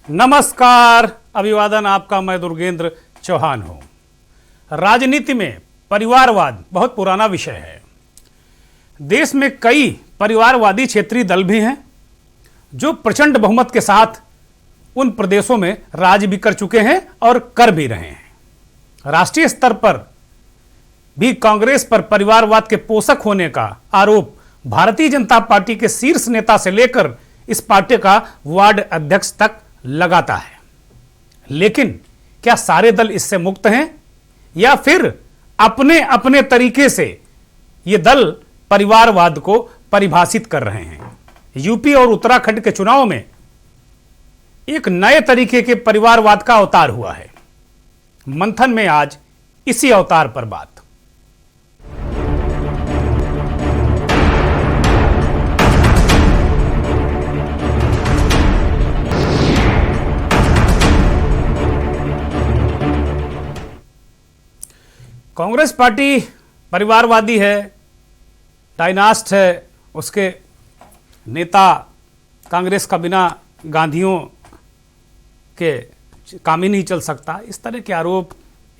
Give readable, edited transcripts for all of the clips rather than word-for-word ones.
नमस्कार, अभिवादन आपका। मैं दुर्गेंद्र चौहान हूं। राजनीति में परिवारवाद बहुत पुराना विषय है। देश में कई परिवारवादी क्षेत्रीय दल भी हैं जो प्रचंड बहुमत के साथ उन प्रदेशों में राज भी कर चुके हैं और कर भी रहे हैं। राष्ट्रीय स्तर पर भी कांग्रेस पर परिवारवाद के पोषक होने का आरोप भारतीय जनता पार्टी के शीर्ष नेता से लेकर इस पार्टी का वार्ड अध्यक्ष तक लगाता है। लेकिन क्या सारे दल इससे मुक्त हैं या फिर अपने अपने तरीके से ये दल परिवारवाद को परिभाषित कर रहे हैं? यूपी और उत्तराखंड के चुनाव में एक नए तरीके के परिवारवाद का अवतार हुआ है। मंथन में आज इसी अवतार पर बात। कांग्रेस पार्टी परिवारवादी है, डायनास्ट है, उसके नेता कांग्रेस का बिना गांधियों के काम ही नहीं चल सकता, इस तरह के आरोप,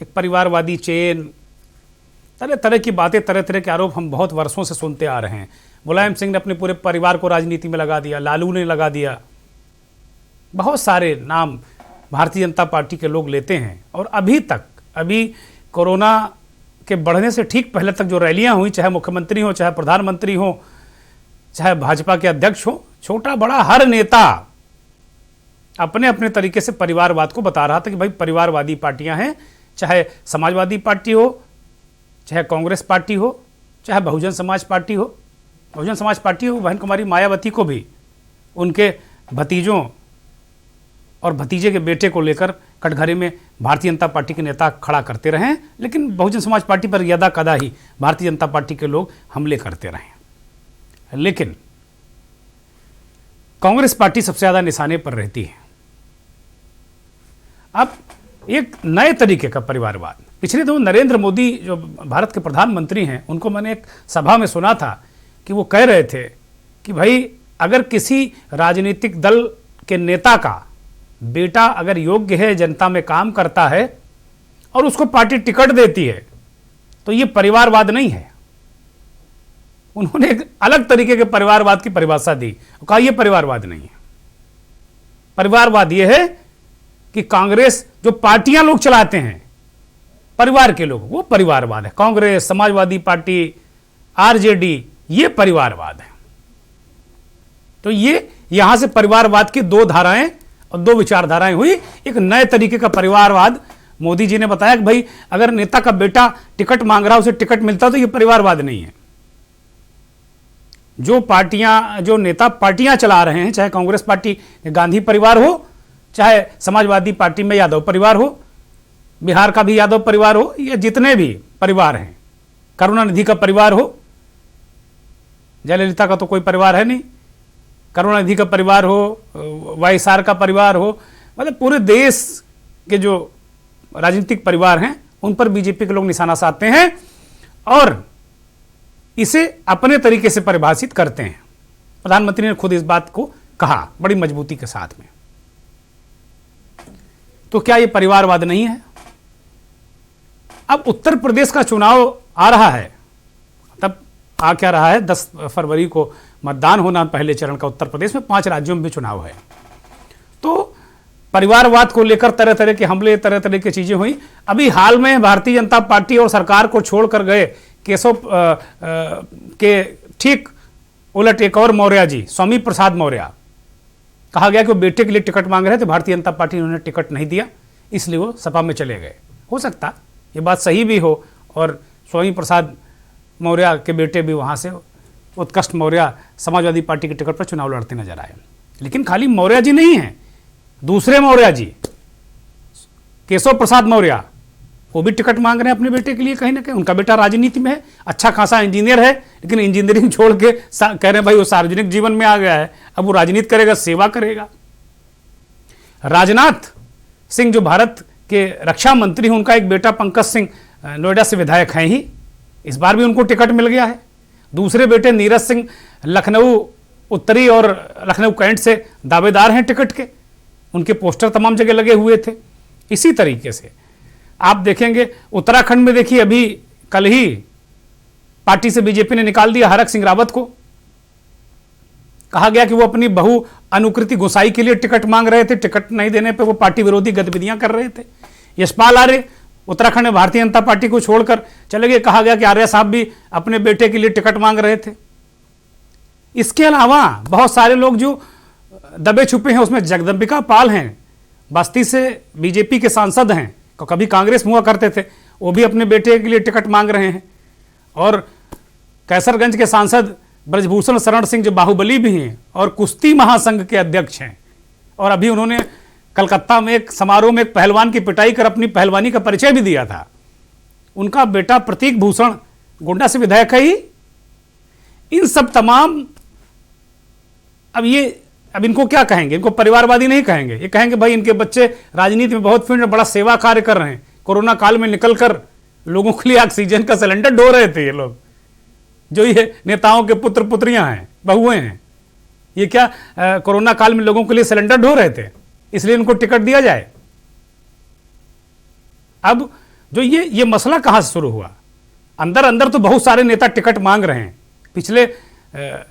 एक परिवारवादी चेन, तरह तरह की बातें, तरह तरह के आरोप हम बहुत वर्षों से सुनते आ रहे हैं। मुलायम सिंह ने अपने पूरे परिवार को राजनीति में लगा दिया, लालू ने लगा दिया, बहुत सारे नाम भारतीय जनता पार्टी के लोग लेते हैं। और अभी कोरोना के बढ़ने से ठीक पहले तक जो रैलियां हुई, चाहे मुख्यमंत्री हो, चाहे प्रधानमंत्री हो, चाहे भाजपा के अध्यक्ष हो, छोटा बड़ा हर नेता अपने अपने तरीके से परिवारवाद को बता रहा था कि भाई परिवारवादी पार्टियां हैं, चाहे समाजवादी पार्टी हो, चाहे कांग्रेस पार्टी हो, चाहे बहुजन समाज पार्टी हो। बहुजन समाज पार्टी हो, बहन कुमारी मायावती को भी उनके भतीजों और भतीजे के बेटे को लेकर कटघरे में भारतीय जनता पार्टी के नेता खड़ा करते रहे, लेकिन बहुजन समाज पार्टी पर यदा कदा ही भारतीय जनता पार्टी के लोग हमले करते रहे। लेकिन कांग्रेस पार्टी सबसे ज्यादा निशाने पर रहती है। अब एक नए तरीके का परिवारवाद, पिछले दिनों नरेंद्र मोदी जो भारत के प्रधानमंत्री हैं, उनको मैंने एक सभा में सुना था कि वो कह रहे थे कि भाई अगर किसी राजनीतिक दल के नेता का बेटा अगर योग्य है, जनता में काम करता है और उसको पार्टी टिकट देती है तो ये परिवारवाद नहीं है। उन्होंने एक अलग तरीके के परिवारवाद की परिभाषा दी, कहा यह परिवारवाद नहीं है। परिवारवाद यह है कि कांग्रेस जो पार्टियां लोग चलाते हैं, परिवार के लोग, वो परिवारवाद है। कांग्रेस, समाजवादी पार्टी, आरजेडी, ये परिवारवाद है। तो ये यहां से परिवारवाद की दो धाराएं और दो विचारधाराएं हुई। एक नए तरीके का परिवारवाद मोदी जी ने बताया कि भाई अगर नेता का बेटा टिकट मांग रहा, उसे टिकट मिलता तो ये परिवारवाद नहीं है। जो नेता पार्टियां चला रहे हैं, चाहे कांग्रेस पार्टी गांधी परिवार हो, चाहे समाजवादी पार्टी में यादव परिवार हो, बिहार का भी यादव परिवार हो, या जितने भी परिवार हैं, करुणानिधि का परिवार हो, जयललिता का तो कोई परिवार है नहीं, करुणानिधि का परिवार हो, वाईएसआर का परिवार हो, मतलब पूरे देश के जो राजनीतिक परिवार हैं उन पर बीजेपी के लोग निशाना साधते हैं और इसे अपने तरीके से परिभाषित करते हैं। प्रधानमंत्री ने खुद इस बात को कहा बड़ी मजबूती के साथ में। तो क्या यह परिवारवाद नहीं है? अब उत्तर प्रदेश का चुनाव आ रहा है, तब आ क्या रहा है, 10 फरवरी को मतदान होना पहले चरण का उत्तर प्रदेश में, 5 राज्यों में भी चुनाव है। तो परिवारवाद को लेकर तरह तरह के हमले, तरह तरह की चीजें हुई। अभी हाल में भारतीय जनता पार्टी और सरकार को छोड़कर गए केशव के ठीक उलट एक और मौर्य जी, स्वामी प्रसाद मौर्य, कहा गया कि वो बेटे के लिए टिकट मांग रहे थे, भारतीय जनता पार्टी ने उन्हें टिकट नहीं दिया, इसलिए वो सपा में चले गए। हो सकता ये बात सही भी हो और स्वामी प्रसाद मौर्य के बेटे भी वहां से, उत्कृष्ट मौर्य, समाजवादी पार्टी के टिकट पर चुनाव लड़ते नजर आए। लेकिन खाली मौर्य जी नहीं है, दूसरे मौर्य जी, केशव प्रसाद मौर्य, वो भी टिकट मांग रहे हैं अपने बेटे के लिए। कहीं ना कहीं उनका बेटा राजनीति में है, अच्छा खासा इंजीनियर है, लेकिन इंजीनियरिंग छोड़ के कह रहे हैं भाई वो सार्वजनिक जीवन में आ गया है, अब वो राजनीति करेगा, सेवा करेगा। राजनाथ सिंह जो भारत के रक्षा मंत्री हैं, उनका एक बेटा पंकज सिंह नोएडा से विधायक हैं ही, इस बार भी उनको टिकट मिल गया है। दूसरे बेटे नीरज सिंह लखनऊ उत्तरी और लखनऊ कैंट से दावेदार हैं टिकट के, उनके पोस्टर तमाम जगह लगे हुए थे। इसी तरीके से आप देखेंगे उत्तराखंड में, देखिए अभी कल ही पार्टी से बीजेपी ने निकाल दिया हरक सिंह रावत को। कहा गया कि वो अपनी बहु अनुकृति गोसाई के लिए टिकट मांग रहे थे, टिकट नहीं देने पे वो पार्टी विरोधी गतिविधियां कर रहे थे। यशपाल आर्य उत्तराखंड में भारतीय जनता पार्टी को छोड़कर चले गए। कहा गया कि आर्य साहब भी अपने बेटे के लिए टिकट मांग रहे थे। इसके अलावा बहुत सारे लोग जो दबे छुपे हैं, उसमें जगदम्बिका पाल हैं, बस्ती से बीजेपी के सांसद हैं, कभी कांग्रेस में हुआ करते थे, वो भी अपने बेटे के लिए टिकट मांग रहे हैं। और कैसरगंज के सांसद ब्रजभूषण शरण सिंह जो बाहुबली भी हैं और कुश्ती महासंघ के अध्यक्ष हैं, और अभी उन्होंने कलकत्ता में एक समारोह में एक पहलवान की पिटाई कर अपनी पहलवानी का परिचय भी दिया था। उनका बेटा प्रतीक भूषण गोंडा से विधायक है ही। इन सब तमाम, अब इनको क्या कहेंगे? इनको परिवारवादी नहीं कहेंगे, ये कहेंगे भाई इनके बच्चे राजनीति में बहुत फील्ड में बड़ा सेवा कार्य कर रहे हैं। कोरोना काल में निकलकर लोगों के लिए ऑक्सीजन का सिलेंडर ढो रहे थे ये लोग, जो ये नेताओं के पुत्र पुत्रियां हैं, बहुएं हैं। ये क्या कोरोना काल में लोगों के लिए सिलेंडर ढो रहे थे, इसलिए इनको टिकट दिया जाए? अब जो ये मसला कहां से शुरू हुआ? अंदर अंदर तो बहुत सारे नेता टिकट मांग रहे हैं, पिछले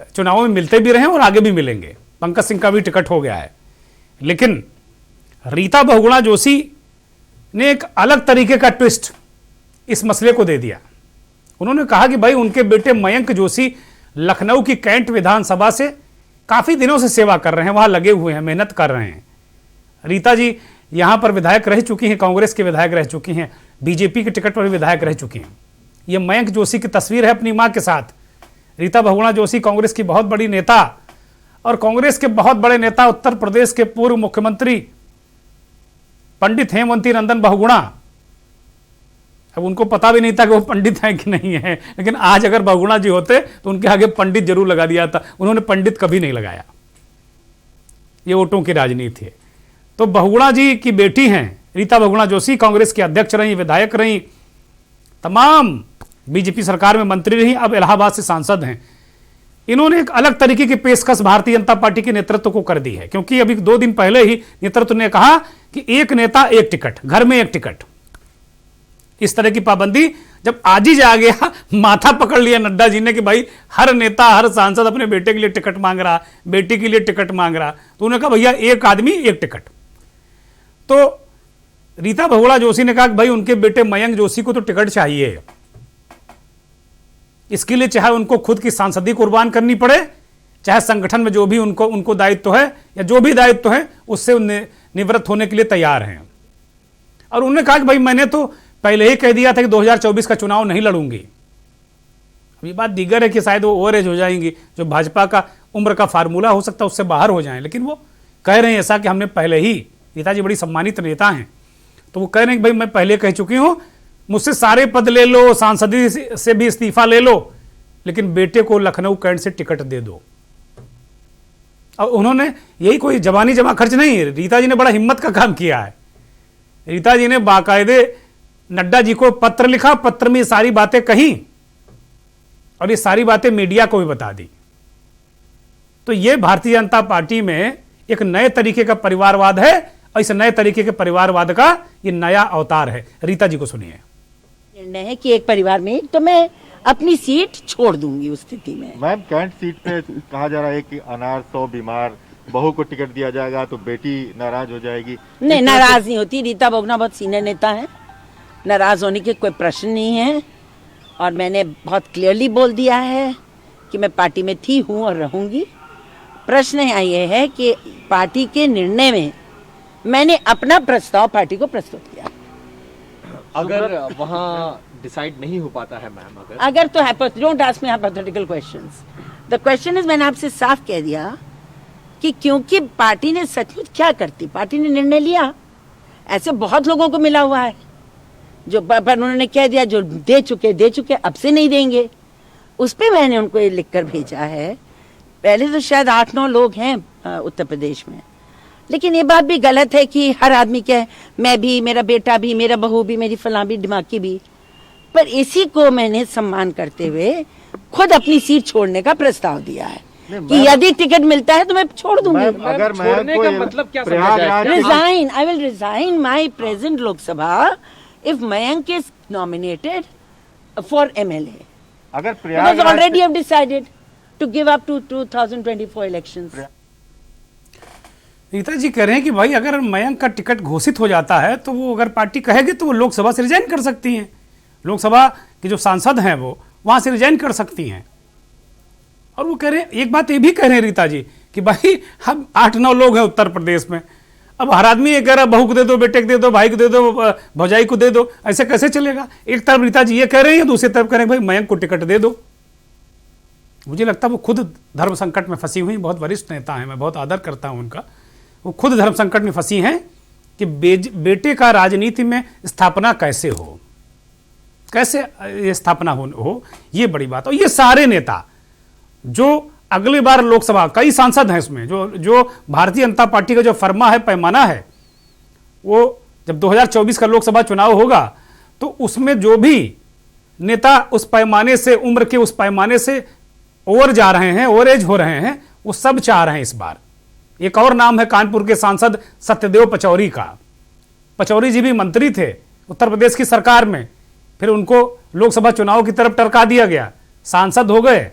चुनावों में मिलते भी रहे हैं और आगे भी मिलेंगे। पंकज सिंह का भी टिकट हो गया है, लेकिन रीता बहुगुणा जोशी ने एक अलग तरीके का ट्विस्ट इस मसले को दे दिया। उन्होंने कहा कि भाई उनके बेटे मयंक जोशी लखनऊ की कैंट विधानसभा से काफी दिनों से सेवा कर रहे हैं, वहां लगे हुए हैं, मेहनत कर रहे हैं। रीता जी यहां पर विधायक रह चुकी हैं, कांग्रेस के विधायक रह चुकी हैं, बीजेपी के टिकट पर भी विधायक रह चुकी हैं। यह मयंक जोशी की तस्वीर है अपनी मां के साथ। रीता बहुगुणा जोशी कांग्रेस की बहुत बड़ी नेता, और कांग्रेस के बहुत बड़े नेता उत्तर प्रदेश के पूर्व मुख्यमंत्री पंडित हेमवती नंदन बहुगुणा, अब उनको पता भी नहीं था कि वो पंडित हैं कि नहीं है, लेकिन आज अगर बहुगुणा जी होते तो उनके आगे पंडित जरूर लगा दिया था। उन्होंने पंडित कभी नहीं लगाया, ये वोटों की राजनीति है। तो बहुगुणा जी की बेटी हैं रीता बहुगुणा जोशी, कांग्रेस की अध्यक्ष रही, विधायक रही, तमाम बीजेपी सरकार में मंत्री रही, अब इलाहाबाद से सांसद हैं। इन्होंने एक अलग तरीके की पेशकश भारतीय जनता पार्टी के नेतृत्व को कर दी है, क्योंकि अभी 2 दिन पहले ही नेतृत्व ने कहा कि एक नेता एक टिकट, घर में एक टिकट, इस तरह की पाबंदी जब आज ही जा गया, माथा पकड़ लिया नड्डा जी ने कि भाई हर नेता हर सांसद अपने बेटे के लिए टिकट मांग रहा, बेटी के लिए टिकट मांग रहा, तो उन्होंने कहा भैया एक आदमी एक टिकट। तो रीता बहुगुणा जोशी ने कहा कि भाई उनके बेटे मयंक जोशी को तो टिकट चाहिए, इसके लिए चाहे उनको खुद की सांसदी कुर्बान करनी पड़े, चाहे संगठन में जो भी उनको दायित्व है या जो भी दायित्व है उससे निवृत्त होने के लिए तैयार हैं। और उन्होंने कहा कि भाई मैंने तो पहले ही कह दिया था कि 2024 का चुनाव नहीं लड़ूंगी। अब ये बात दीगर है कि शायद वो ओवर एज हो जाएंगी, जो भाजपा का उम्र का फार्मूला हो सकता है उससे बाहर हो जाएं, लेकिन वो कह रहे हैं ऐसा कि हमने पहले ही, रीता जी बड़ी सम्मानित नेता हैं, तो वो कह रहे हैं कि भाई मैं पहले कह चुकी हूं, मुझसे सारे पद ले लो, सांसदी से भी इस्तीफा ले लो, लेकिन बेटे को लखनऊ कैंट से टिकट दे दो। और उन्होंने यही कोई जवानी जमा खर्च नहीं है, रीता जी ने बड़ा हिम्मत का काम किया है। रीता जी ने बाकायदे नड्डा जी को पत्र लिखा, पत्र में ये सारी बातें कही और ये सारी बातें मीडिया को भी बता दी। तो ये भारतीय जनता पार्टी में एक नए तरीके का परिवारवाद है, और इस नए तरीके के परिवारवाद का ये नया अवतार है। रीता जी को सुनिए। निर्णय है कि एक परिवार में तो मैं अपनी सीट छोड़ दूंगी उस स्थिति में। मैम कैंट सीट पे कहा जा रहा है कि अनार 100 बीमार बहू को टिकट दिया जाएगा तो बेटी नाराज हो जाएगी। नहीं, नाराज नहीं होती। रीता बहुगुणा बहुत सीनियर नेता है, नाराज होने के कोई प्रश्न नहीं है। और मैंने बहुत क्लियरली बोल दिया है कि मैं पार्टी में थी, हूँ और रहूंगी। प्रश्न ये है कि पार्टी के निर्णय में मैंने अपना प्रस्ताव पार्टी को प्रस्तुत किया। अगर वहाँ डिसाइड नहीं हो पाता है मैम, अगर तो don't ask me hypothetical questions. The question is, मैंने आपसे साफ कह दिया कि क्योंकि पार्टी ने सचमुच क्या करती, पार्टी ने निर्णय लिया। ऐसे बहुत लोगों को मिला हुआ है जो पर उन्होंने कह दिया जो दे चुके अब से नहीं देंगे। उस पर मैंने उनको ये लिख कर भेजा है। पहले तो शायद 8-9 लोग हैं उत्तर प्रदेश में, लेकिन ये बात भी गलत है कि हर आदमी कहे मैं भी, मेरा बेटा भी, मेरा बहू भी, मेरी फलां भी, दिमागी भी। पर इसी को मैंने सम्मान करते हुए खुद अपनी सीट छोड़ने का प्रस्ताव दिया है। कि यदि टिकट मिलता है तो मैं छोड़ दूंगी। मैम, अगर मैं छोड़ने का मतलब क्या समझा प्रयागराज जाए? Resign. I will resign my present Lok Sabha if Mayank is nominated for MLA. अगर Because Prayagraj already I've decided to give up to 2024 elections. Rita ji कह रहे हैं कि भाई अगर मयंक का टिकट घोषित हो जाता है तो वो अगर पार्टी कहेगी तो वो लोकसभा से रिजाइन कर सकती हैं। लोकसभा के जो सांसद हैं वो वहां से रिजाइन कर सकती हैं। और वो कह रहे हैं, एक बात ये भी कह रहे हैं रीता जी कि भाई हम 8-9 लोग हैं उत्तर प्रदेश में, अब हर आदमी ये कह रहा बहू को दे दो, बेटे को दे दो, भाई को दे दो, भौजाई को दे दो, ऐसे कैसे चलेगा? एक तरफ रीता जी ये कह रहे हैं, दूसरी तरफ कह रहे हैं भाई मयंक को टिकट दे दो। मुझे लगता है वो खुद धर्म संकट में फंसी हुई, बहुत वरिष्ठ नेता हैं, मैं बहुत आदर करता हूं उनका। वो खुद धर्म संकट में फंसी हैं कि बेटे का राजनीति में स्थापना कैसे हो, कैसे ये स्थापना हो, ये बड़ी बात। और ये सारे नेता जो अगली बार लोकसभा, कई सांसद हैं इसमें, जो भारतीय जनता पार्टी का जो फर्मा है, पैमाना है, वो जब 2024 का लोकसभा चुनाव होगा तो उसमें जो भी नेता उस पैमाने से, उम्र के उस पैमाने से ओवर जा रहे हैं, ओवर एज हो रहे हैं, वो सब चाह रहे हैं इस बार। एक और नाम है कानपुर के सांसद सत्यदेव पचौरी का। पचौरी जी भी मंत्री थे उत्तर प्रदेश की सरकार में, फिर उनको लोकसभा चुनाव की तरफ टरका दिया गया, सांसद हो गए।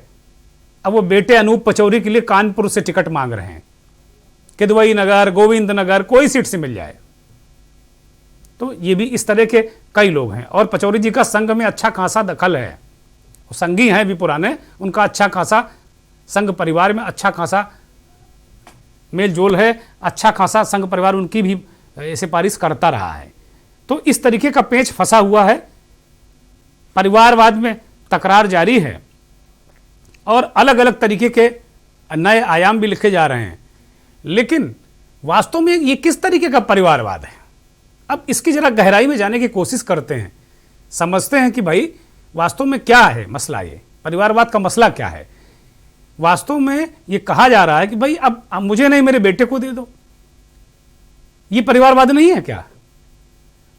अब वो बेटे अनूप पचौरी के लिए कानपुर से टिकट मांग रहे हैं, किदवई नगर, गोविंद नगर, कोई सीट से मिल जाए। तो ये भी इस तरह के कई लोग हैं। और पचौरी जी का संघ में अच्छा खासा दखल है, वो संघी हैं भी पुराने, उनका अच्छा खासा संघ परिवार में अच्छा खासा मेल जोल है, अच्छा खासा संघ परिवार उनकी भी सिफारिश करता रहा है। तो इस तरीके का पेच फंसा हुआ है, परिवारवाद में तकरार जारी है और अलग अलग तरीके के नए आयाम भी लिखे जा रहे हैं। लेकिन वास्तव में ये किस तरीके का परिवारवाद है, अब इसकी जरा गहराई में जाने की कोशिश करते हैं, समझते हैं कि भाई वास्तव में क्या है मसला, ये परिवारवाद का मसला क्या है। वास्तव में ये कहा जा रहा है कि भाई अब मुझे नहीं, मेरे बेटे को दे दो, ये परिवारवाद नहीं है क्या?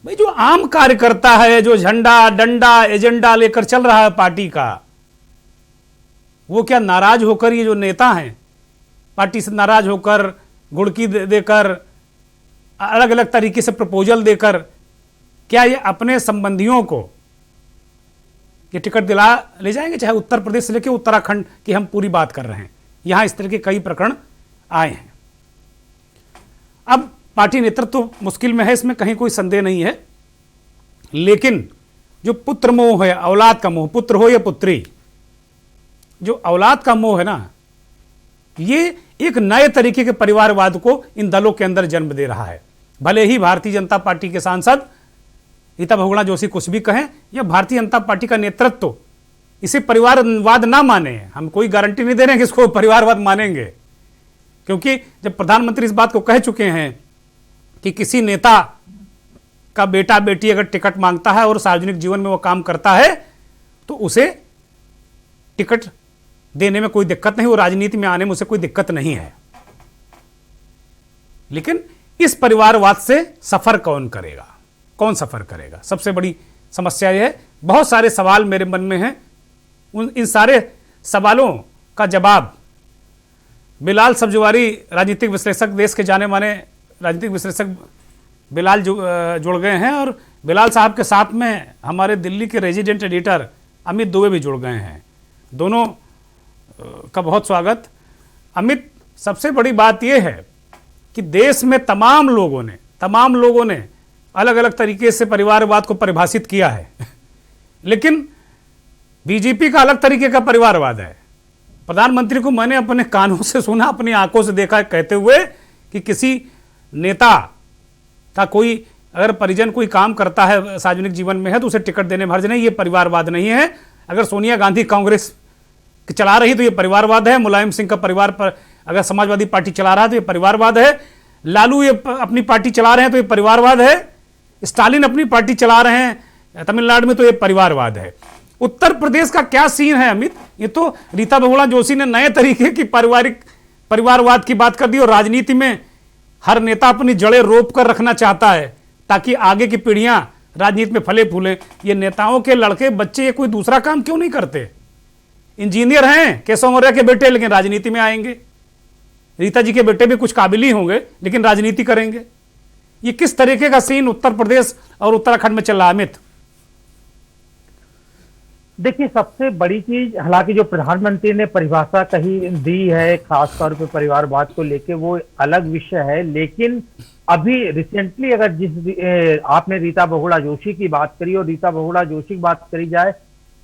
भाई जो आम कार्यकर्ता है, जो झंडा डंडा एजेंडा लेकर चल रहा है पार्टी का, वो क्या नाराज होकर, ये जो नेता हैं पार्टी से नाराज होकर, गुड़की देकर, अलग अलग तरीके से प्रपोजल देकर, क्या ये अपने संबंधियों को ये टिकट दिला ले जाएंगे? चाहे उत्तर प्रदेश से लेकर उत्तराखंड की हम पूरी बात कर रहे हैं, यहां इस तरह के कई प्रकरण आए हैं। अब पार्टी नेतृत्व तो मुश्किल में है, इसमें कहीं कोई संदेह नहीं है। लेकिन जो पुत्र मोह है, औलाद का मोह, पुत्र हो या पुत्री, जो औलाद का मोह है ना, ये एक नए तरीके के परिवारवाद को इन दलों के अंदर जन्म दे रहा है। भले ही भारतीय जनता पार्टी के सांसद रीता बहुगुणा जोशी कुछ भी कहें, या भारतीय जनता पार्टी का नेतृत्व इसे परिवारवाद ना माने, हम कोई गारंटी नहीं दे रहे हैं कि इसको परिवारवाद मानेंगे, क्योंकि जब प्रधानमंत्री इस बात को कह चुके हैं कि किसी नेता का बेटा बेटी अगर टिकट मांगता है और सार्वजनिक जीवन में वो काम करता है तो उसे टिकट देने में कोई दिक्कत नहीं, वो राजनीति में आने में उसे कोई दिक्कत नहीं है। लेकिन इस परिवारवाद से सफर कौन करेगा, कौन सफर करेगा? सबसे बड़ी समस्या यह है। बहुत सारे सवाल मेरे मन में हैं, इन सारे सवालों का जवाब बिलाल सब्जवारी, राजनीतिक विश्लेषक, देश के जाने माने राजनीतिक विश्लेषक बिलाल जुड़ गए हैं, और बिलाल साहब के साथ में हमारे दिल्ली के रेजिडेंट एडिटर अमित दुबे भी जुड़ गए हैं। दोनों का बहुत स्वागत। अमित, सबसे बड़ी बात यह है कि देश में तमाम लोगों ने अलग अलग तरीके से परिवारवाद को परिभाषित किया है लेकिन बीजेपी का अलग तरीके का परिवारवाद है। प्रधानमंत्री को मैंने अपने कानों से सुना, अपनी आंखों से देखा कहते हुए कि किसी नेता का कोई अगर परिजन कोई काम करता है, सार्वजनिक जीवन में है, तो उसे टिकट देने में हर्ज नहीं, ये परिवारवाद नहीं है। अगर सोनिया गांधी कांग्रेस चला रही तो ये परिवारवाद है, मुलायम सिंह का परिवार पर अगर समाजवादी पार्टी चला रहा है तो ये परिवारवाद है, लालू ये अपनी पार्टी चला रहे हैं तो ये परिवारवाद है, स्टालिन अपनी पार्टी चला रहे हैं तमिलनाडु में तो ये परिवारवाद है। उत्तर प्रदेश का क्या सीन है अमित? ये तो रीता बहुगुणा जोशी ने नए तरीके की परिवारवाद की बात कर दी, और राजनीति में हर नेता अपनी जड़ें रोप कर रखना चाहता है ताकि आगे की पीढ़ियां राजनीति में फले फूलें। ये नेताओं के लड़के बच्चे ये कोई दूसरा काम क्यों नहीं करते? इंजीनियर हैं केशव मौर्य के बेटे, लेकिन राजनीति में आएंगे। रीता जी के बेटे भी कुछ काबिल ही होंगे, लेकिन राजनीति करेंगे। ये किस तरीके का सीन उत्तर प्रदेश और उत्तराखंड में चल रहा है अमित? देखिए, सबसे बड़ी चीज, हालांकि जो प्रधानमंत्री ने परिभाषा कही दी है खासतौर पे परिवारवाद को लेके, वो अलग विषय है, लेकिन अभी रिसेंटली अगर आपने रीता बहुगुणा जोशी की बात करी और रीता बहुगुणा जोशी की बात करी जाए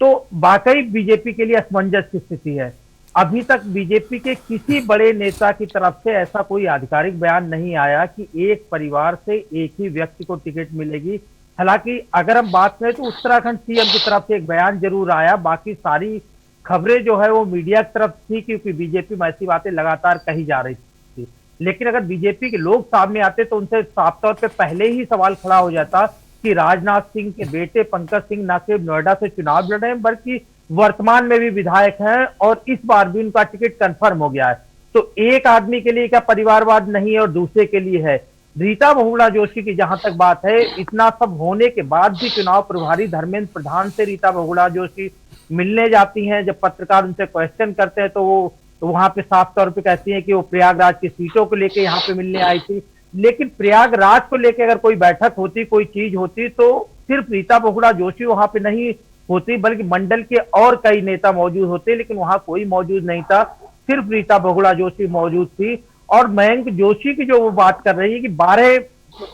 तो वाकई बीजेपी के लिए असमंजस की स्थिति है। अभी तक बीजेपी के किसी बड़े नेता की तरफ से ऐसा कोई आधिकारिक बयान नहीं आया कि एक परिवार से एक ही व्यक्ति को टिकट मिलेगी। हालांकि अगर हम बात करें तो उत्तराखंड सीएम की तरफ से एक बयान जरूर आया, बाकी सारी खबरें जो है वो मीडिया की तरफ थी, क्योंकि बीजेपी में ऐसी बातें लगातार कही जा रही थी। लेकिन अगर बीजेपी के लोग सामने आते तो उनसे साफ तौर पे पहले ही सवाल खड़ा हो जाता कि राजनाथ सिंह के बेटे पंकज सिंह न सिर्फ नोएडा से चुनाव लड़ रहे हैं, बल्कि वर्तमान में भी विधायक हैं और इस बार भी उनका टिकट कंफर्म हो गया है। तो एक आदमी के लिए क्या परिवारवाद नहीं है और दूसरे के लिए है? रीता बहुगुणा जोशी की जहां तक बात है, इतना सब होने के बाद भी चुनाव प्रभारी धर्मेंद्र प्रधान से रीता बहुगुणा जोशी मिलने जाती हैं। जब पत्रकार उनसे क्वेश्चन करते हैं तो वो वहां पे साफ तौर पे कहती हैं कि वो प्रयागराज की सीटों को लेके यहाँ पे मिलने आई थी। लेकिन प्रयागराज को लेके अगर कोई बैठक होती, कोई चीज होती, तो सिर्फ रीता बहुगुणा जोशी वहां पे नहीं होती, बल्कि मंडल के और कई नेता मौजूद होते, लेकिन वहां कोई मौजूद नहीं था, सिर्फ रीता बहुगुणा जोशी मौजूद थी। और मयंक जोशी की जो वो बात कर रही है कि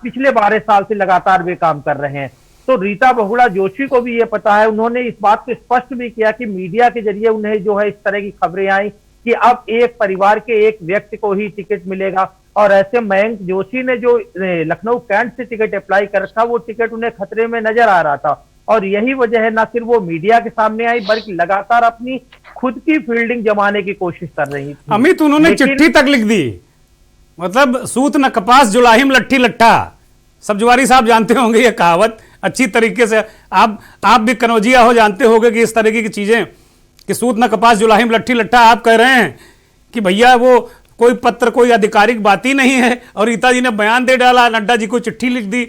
पिछले 12 साल से लगातार वे काम कर रहे हैं, तो रीता बहुगुणा जोशी को भी ये पता है। उन्होंने इस बात को स्पष्ट भी किया कि मीडिया के जरिए उन्हें जो है इस तरह की खबरें आई कि अब एक परिवार के एक व्यक्ति को ही टिकट मिलेगा, और ऐसे मयंक जोशी ने जो लखनऊ कैंट से टिकट अप्लाई कर रखा, वो टिकट उन्हें खतरे में नजर आ रहा था। और यही वजह है, ना सिर्फ वो मीडिया के सामने आई, बल्कि लगातार अपनी खुद की फील्डिंग जमाने की कोशिश कर रही थी। अमित, उन्होंने चिट्ठी तक लिख दी, मतलब सूत न कपास जुलाहिम लट्ठी लट्ठा। सब जुआरी साहब जानते होंगे ये कहावत अच्छी तरीके से। आप भी कनौजिया हो, जानते होंगे कि इस तरीके की चीजें कि सूत न कपास जुलाहिम लट्ठी लट्ठा। आप कह रहे हैं कि भैया वो कोई पत्र, कोई आधिकारिक बात ही नहीं है, और रीता जी ने बयान दे डाला, नड्डा जी को चिट्ठी लिख दी।